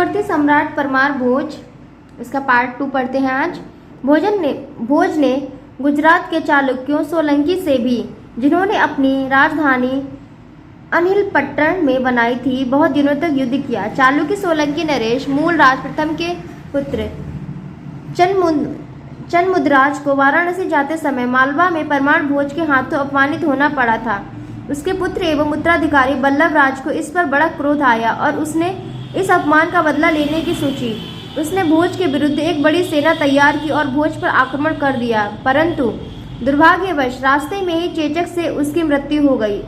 चक्रवर्ती सम्राट परमार भोज, इसका पार्ट 2 पढ़ते हैं आज। भोज ने गुजरात के चालुक्यों सोलंकी से भी, जिन्होंने अपनी राजधानी अनिलपट्टण में बनाई थी, बहुत दिनों तक युद्ध किया। चालुक्य सोलंकी नरेश मूल राज प्रथम के पुत्र चंद्रमुद्राज को वाराणसी जाते समय मालवा में परमार भोज के हाथों अपमानित होना पड़ा था। उसके पुत्र एवं उत्तराधिकारी बल्लभ राज को इस पर बड़ा क्रोध आया और उसने इस अपमान का बदला लेने की सोची। उसने भोज के विरुद्ध एक बड़ी सेना तैयार की और भोज पर आक्रमण कर दिया, परंतु दुर्भाग्यवश रास्ते में ही चेचक से उसकी मृत्यु हो गई।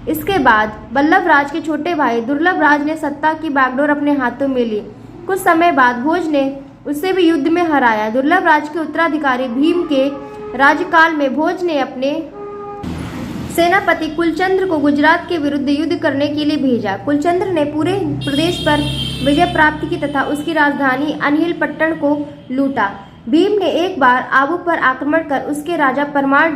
इसके बाद बल्लभ राज के छोटे भाई दुर्लभ राज ने सत्ता की बागडोर अपने हाथों में ली। कुछ समय बाद भोज ने उससे भी युद्ध में हराया। दुर्लभ राज के उत्तराधिकारी भीम के राज्यकाल में भोज ने अपने सेनापति कुलचंद्र को गुजरात के विरुद्ध युद्ध करने के लिए भेजा। कुलचंद्र ने पूरे प्रदेश पर विजय प्राप्त की तथा उसकी राजधानी अनिलपट्टण को लूटा। भीम ने एक बार आबू पर आक्रमण कर उसके राजा परमार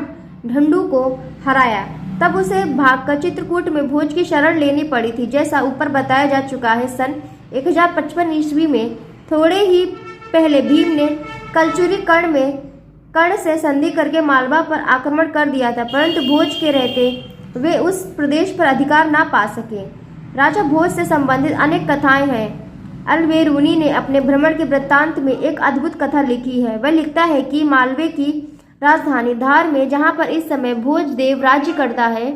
ढंडू को हराया। तब उसे भागकर चित्रकूट में भोज की शरण लेनी पड़ी थी। जैसा ऊपर बताया जा चुका है, सन 1055 ईस्वी में थोड़े ही पहले भीम ने कलचुरी कर्ण से संधि करके मालवा पर आक्रमण कर दिया था, परंतु भोज के रहते वे उस प्रदेश पर अधिकार ना पा सके। राजा भोज से संबंधित अनेक कथाएं हैं। अलबेरूनी ने अपने भ्रमण के वृत्तांत में एक अद्भुत कथा लिखी है। वह लिखता है कि मालवे की राजधानी धार में, जहां पर इस समय भोज देव राज्य करता है,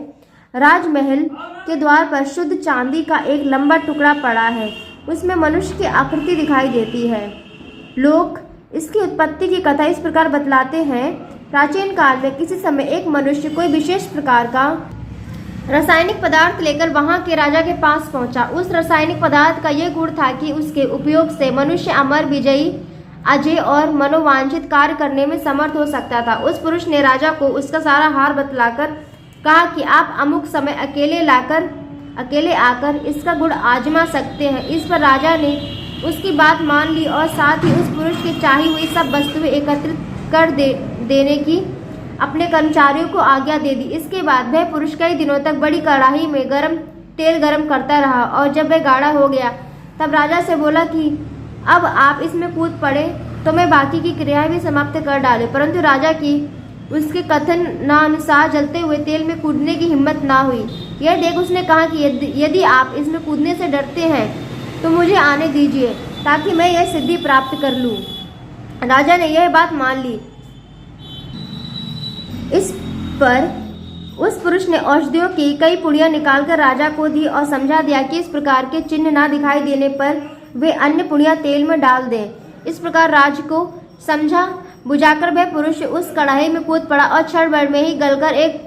राजमहल के द्वार पर शुद्ध चांदी का एक लंबा टुकड़ा पड़ा है। उसमें मनुष्य की आकृति दिखाई देती है। लोग इसकी उत्पत्ति की कथा इस प्रकार बतलाते हैं। प्राचीन काल में किसी समय एक मनुष्य कोई विशेष प्रकार का रासायनिक पदार्थ लेकर वहां के राजा के पास पहुंचा। उस रासायनिक पदार्थ का यह गुण था कि उसके उपयोग से मनुष्य अमर, विजयी, अजय और मनोवांछित कार्य करने में समर्थ हो सकता था। उस पुरुष ने राजा को उसका सारा हार बतलाकर कहा कि आप अमुक समय अकेले आकर इसका गुण आजमा सकते हैं। इस पर राजा ने उसकी बात मान ली और साथ ही उस पुरुष की चाही हुई सब वस्तुएं एकत्रित कर देने की अपने कर्मचारियों को आज्ञा दे दी। इसके बाद वह पुरुष कई दिनों तक बड़ी कड़ाही में तेल गरम करता रहा और जब वह गाढ़ा हो गया तब राजा से बोला कि अब आप इसमें कूद पड़े तो मैं बाकी की क्रियाएं भी समाप्त कर डाले। परंतु राजा की उसके कथनानुसार जलते हुए तेल में कूदने की हिम्मत ना हुई। यह देख उसने कहा कि यदि आप इसमें कूदने से डरते हैं तो मुझे आने दीजिए ताकि मैं यह सिद्धि प्राप्त कर लूं। राजा ने यह बात मान ली। इस पर उस पुरुष ने औषधियों की कई पुड़ियां निकालकर राजा को दी और समझा दिया कि इस प्रकार के चिन्ह ना दिखाई देने पर वे अन्य पुड़ियां तेल में डाल दें। इस प्रकार राज को समझा बुझाकर वह पुरुष उस कढ़ाई में कूद पड़ा और क्षण भर में ही गलकर एक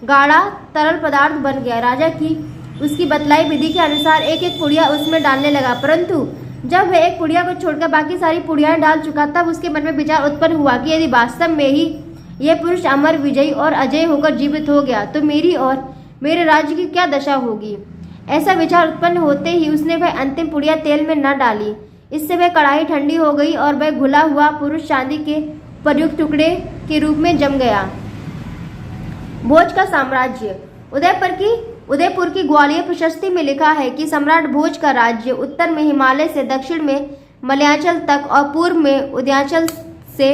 गाढ़ा तरल पदार्थ बन गया। राजा की उसकी बतलाई विधि के अनुसार एक एक पुड़िया उसमें डालने लगा, परंतु जब वह एक पुड़िया को छोड़कर बाकी सारी पुड़ियाएं डाल चुका तब उसके मन में विचार उत्पन्न हुआ कि यदि वास्तव में ही यह पुरुष अमर, विजयी और अजय होकर जीवित हो गया तो मेरी और मेरे राज्य की क्या दशा होगी। ऐसा विचार उत्पन्न होते ही उसने वह अंतिम पुड़िया तेल में न डाली। इससे वह कढ़ाई ठंडी हो गई और वह घुला हुआ पुरुष चांदी के प्रयुक्त टुकड़े के रूप में जम गया। भोज का साम्राज्य। उदयपुर की ग्वालियर प्रशस्ति में लिखा है कि सम्राट भोज का राज्य उत्तर में हिमालय से दक्षिण में मलयाचल तक और पूर्व में उदयाचल से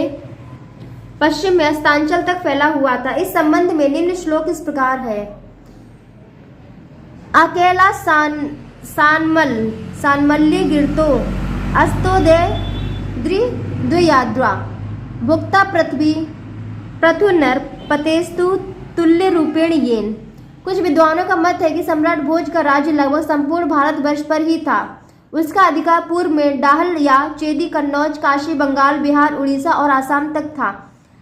पश्चिम में अस्तांचल तक फैला हुआ था। इस संबंध में निम्न श्लोक इस प्रकार है। अकेला सानमल्ली गिरतो अस्तो दे द्वियाद्वा भुक्ता पृथ्वी प्रथु नर पतेस्तु तुल्य रूपेण येन। कुछ विद्वानों का मत है कि सम्राट भोज का राज्य लगभग संपूर्ण भारतवर्ष पर ही था। उसका अधिकार पूर्व में डाहल या चेदी, कन्नौज, काशी, बंगाल, बिहार, उड़ीसा और आसाम तक था।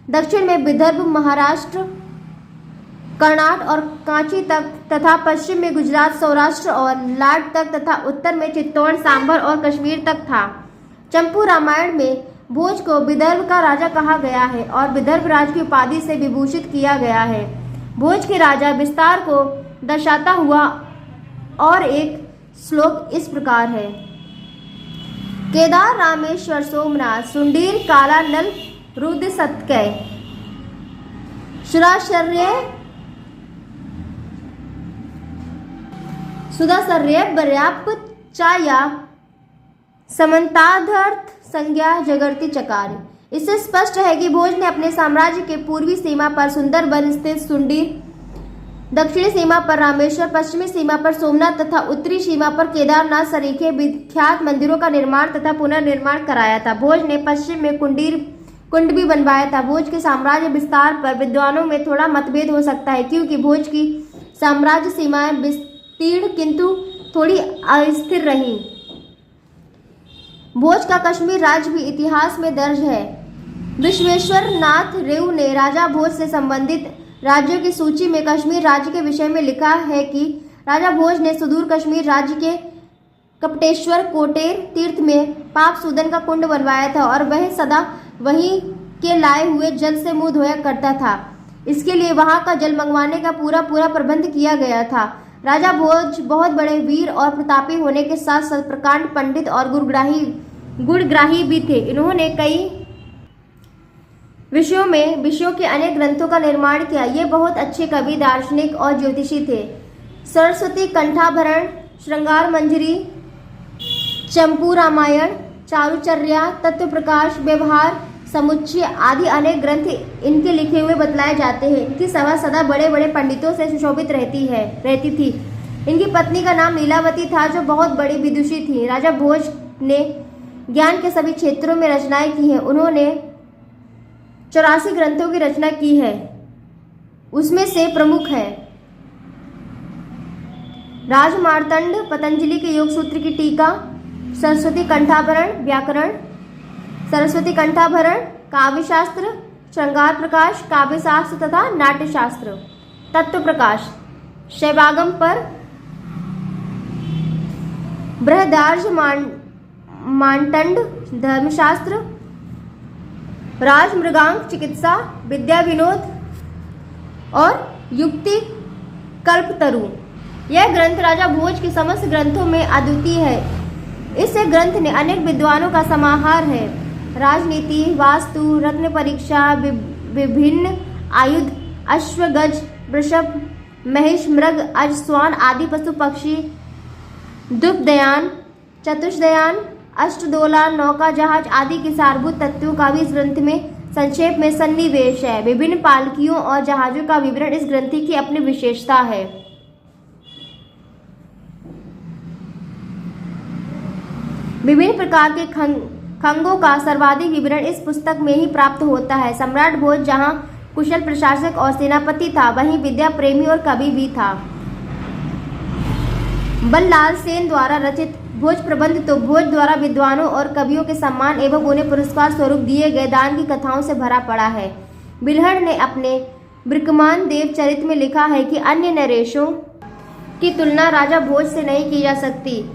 दक्षिण में विदर्भ, महाराष्ट्र, कर्नाटक और कांची तक तथा पश्चिम में गुजरात, सौराष्ट्र और लाट तक तथा उत्तर में चित्तौड़, सांभर और कश्मीर तक था। चंपू रामायण में भोज को विदर्भ का राजा कहा गया है और विदर्भ राज की उपाधि से विभूषित किया गया है। भोज के राजा विस्तार को दर्शाता हुआ और एक श्लोक इस प्रकार है। केदार, रामेश्वर, सोमनाथ, सुंडीर, काला नल, रुद्र, सतकय, सुदासर्य, पर्याप्त, चाया, समन्तादर्थ संज्ञा जगर्ति चकार। इससे स्पष्ट है कि भोज ने अपने साम्राज्य के पूर्वी सीमा पर सुंदरबन स्थित सुंडीर, दक्षिणी सीमा पर रामेश्वर, पश्चिमी सीमा पर सोमनाथ तथा उत्तरी सीमा पर केदारनाथ सरीखे विख्यात मंदिरों का निर्माण तथा पुनर्निर्माण कराया था। भोज ने पश्चिम में कुंड भी बनवाया था। भोज के साम्राज्य विस्तार पर विद्वानों में थोड़ा मतभेद हो सकता है, क्योंकि भोज की साम्राज्य सीमाएं विस्तीर्ण किंतु थोड़ी अस्थिर रहीं। भोज का कश्मीर राज्य भी इतिहास में दर्ज है। विश्वेश्वर नाथ रेउ ने राजा भोज से संबंधित राज्यों की सूची में कश्मीर राज्य के विषय में लिखा है कि राजा भोज ने सुदूर कश्मीर राज्य के कपटेश्वर कोटेर तीर्थ में पाप सूदन का कुंड बनवाया था और वह सदा वहीं के लाए हुए जल से मुंह धोया करता था। इसके लिए वहां का जल मंगवाने का पूरा प्रबंध किया गया था। राजा भोज बहुत बड़े वीर और प्रतापी होने के साथ साथ प्रकांड पंडित और गुणग्राही भी थे। इन्होंने कई विषयों के अनेक ग्रंथों का निर्माण किया। ये बहुत अच्छे कवि, दार्शनिक और ज्योतिषी थे। सरस्वती कंठाभरण, श्रृंगार मंजरी, चंपू रामायण, चारुचर्या, तत्व प्रकाश, व्यवहार समुच्चय आदि अनेक ग्रंथ इनके लिखे हुए बतलाए जाते हैं। इनकी सभा सदा बड़े बड़े पंडितों से सुशोभित रहती थी। इनकी पत्नी का नाम लीलावती था, जो बहुत बड़ी विदुषी थी। राजा भोज ने ज्ञान के सभी क्षेत्रों में रचनाएं की हैं। उन्होंने 84 ग्रंथों की रचना की है। उसमें से प्रमुख है राजमार्तंड, पतंजलि के योग सूत्र की टीका, सरस्वती कंठाभरण व्याकरण, सरस्वती कंठाभरण काव्यशास्त्र, श्रृंगार प्रकाश काव्यशास्त्र तथा नाट्यशास्त्र, तत्व प्रकाश शैवागम पर, बृहदार्ज मांडंड धर्मशास्त्र, राजमृगांक चिकित्सा, विद्या विनोद और युक्ति कल्पतरु। यह ग्रंथ राजा भोज के समस्त ग्रंथों में अद्वितीय है। इस ग्रंथ ने अनेक विद्वानों का समाहार है। राजनीति, वास्तु, रत्न परीक्षा, विभिन्न आयुध, अश्व, गज, वृषभ, महिष, मृग, अज, स्वान आदि पशु पक्षी, द्विपदयान, चतुष्दयान, अष्टदोला, नौका, जहाज आदि के सारभूत तत्वों का भी इस ग्रंथ में संक्षेप में सन्निवेश है। विभिन्न पालकियों और जहाजों का विवरण इस ग्रंथ की अपनी विशेषता है। विभिन्न प्रकार के खंगों का सर्वाधिक विवरण इस पुस्तक में ही प्राप्त होता है। सम्राट भोज जहां कुशल प्रशासक और सेनापति था, वहीं विद्या प्रेमी और कवि भी था। बल्लाल सेन द्वारा रचित भोज प्रबंध तो भोज द्वारा विद्वानों और कवियों के सम्मान एवं उन्हें पुरस्कार स्वरूप दिए गए दान की कथाओं से भरा पड़ा है। बिल्हड़ ने अपने ब्रिकमान देव चरित में लिखा है कि अन्य नरेशों की तुलना राजा भोज से नहीं की जा सकती।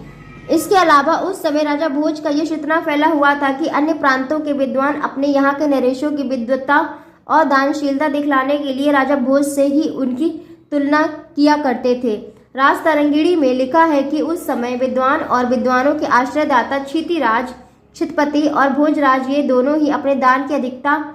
इसके अलावा उस समय राजा भोज का यश इतना फैला हुआ था कि अन्य प्रांतों के विद्वान अपने यहाँ के नरेशों की विद्वत्ता और दानशीलता दिखलाने के लिए राजा भोज से ही उनकी तुलना किया करते थे। राज तरंगिणी में लिखा है कि उस समय विद्वान और विद्वानों के आश्रयदाता क्षितिराज, क्षितपति और भोजराज ये दोनों ही अपने दान की अधिकता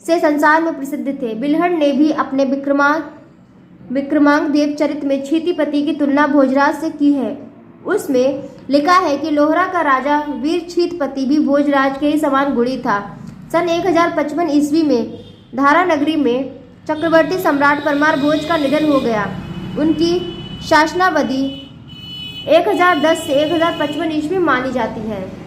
से संसार में प्रसिद्ध थे। बिल्हड़ ने भी अपने विक्रमांक देव चरित में क्षितिपति की तुलना भोजराज से की है। उसमें लिखा है कि लोहरा का राजा वीर क्षितपति भी भोजराज के ही समान गुणी था। सन 1055 ईस्वी में धारा नगरी में चक्रवर्ती सम्राट परमार भोज का निधन हो गया। उनकी शासनावधि 1010 से 1055 ईस्वी मानी जाती है।